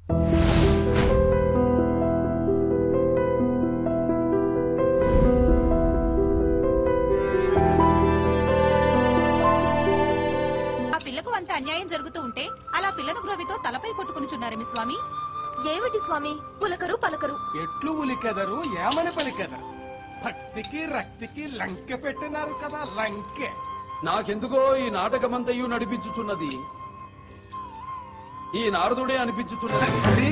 ఆ పిల్లకు అంత అన్యాయం జరుగుతూ ఉంటే అలా పిల్లను గ్రోవితో తలపై కొట్టుకునిచున్నారేమి స్వామి? ఏమిటి స్వామి ఉలకరు పలకరు? ఎట్లు ఉలికెదరు ఏమని పలికెదరు? భక్తికి రక్తికి లంకె పెట్టినారు కదా, లంకె. నాకెందుకో ఈ నాటకమంతయు నడిపించుచున్నది ఈ నారదుడే అనిపించుచున్నది.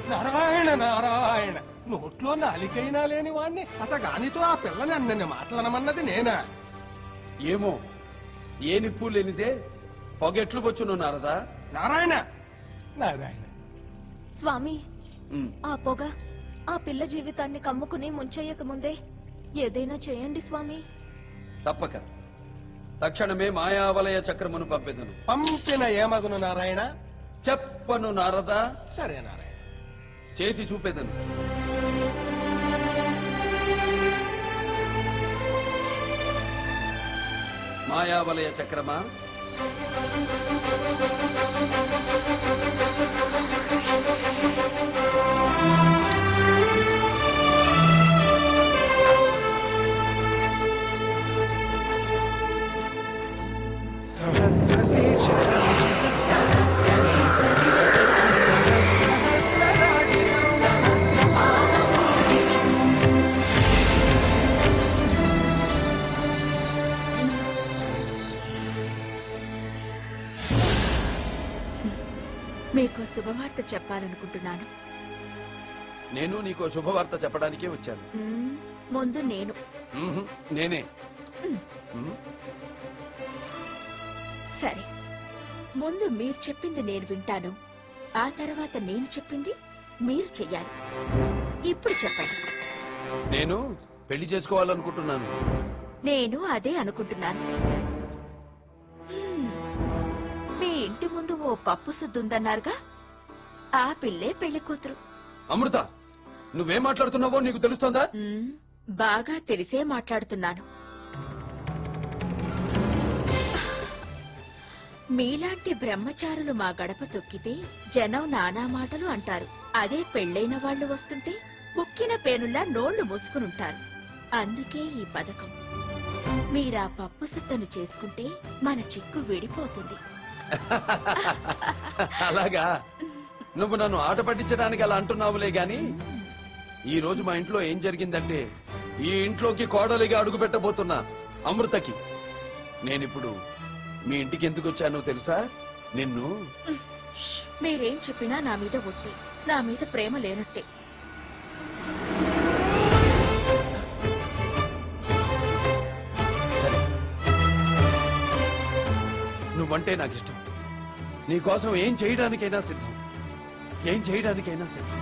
నారాయణ నారాయణ, నోట్లో నాలికైనా లేని వాణ్ణి అతగానితో ఆ పిల్లని అన్నన్ని మాటలనమన్నది నేనా? ఏమో, ఏ నిప్పు లేనిదే పొగెట్లు వచ్చును నారదా? నారాయణ నారాయణ. స్వామి, ఆ పొగ ఆ పిల్ల జీవితాన్ని కమ్ముకుని ముంచెయ్యక ముందే ఏదైనా చేయండి స్వామి. తప్పక తక్షణమే మాయావలయ చక్రమును పంపెదను. పంపిన ఏమగును నారాయణ? చెప్పను నారదా. సరే నారాయణ, చేసి చూపెదను. మాయావలయ చక్రమా, మీకు శుభవార్త చెప్పాలనుకుంటున్నాను. నేను నీకో శుభవార్త చెప్పడానికే వచ్చాను. ముందు నేను. నేనే. సరే, ముందు మీరు చెప్పింది నేను వింటాను, ఆ తర్వాత నేను చెప్పింది మీరు చెయ్యాలి. ఇప్పుడు చెప్పండి. నేను పెళ్లి చేసుకోవాలనుకుంటున్నాను. నేను అదే అనుకుంటున్నాను. మీ ఇంటి ముందు ఓ పప్పు సుద్దుందన్నారుగా, ఆ పిల్లే పెళ్లి కూతురు. అమృత, నువ్వేం మాట్లాడుతున్నావో నీకు తెలుస్తోందా? బాగా తెలిసే మాట్లాడుతున్నాను. మీలాంటి బ్రహ్మచారులు మా గడప తొక్కితే జనం నానా మాటలు అంటారు. అదే పెళ్లైన వాళ్లు వస్తుంటే ముక్కిన పేనుల్లా నోళ్లు మూసుకునుంటారు. అందుకే ఈ పథకం. మీరా పప్పు సుత్తను చేసుకుంటే మన చిక్కు విడిపోతుంది. అలాగా? నువ్వు నన్ను ఆట పట్టించడానికి అలా అంటున్నావులే గాని, ఈ రోజు మా ఇంట్లో ఏం జరిగిందంటే, ఈ ఇంట్లోకి కోడలిగా అడుగు పెట్టబోతున్నా అమృతకి నేనిప్పుడు మీ ఇంటికి ఎందుకు వచ్చానో తెలుసా? నిన్ను మీరేం చెప్పినా నా మీద ఒట్టి, నా మీద ప్రేమ లేనట్టే. నువ్వంటే నాకు ఇష్టం. నీకోసం ఏం చేయడానికైనా సిద్ధం, ఏం చేయడానికైనా సిద్ధం.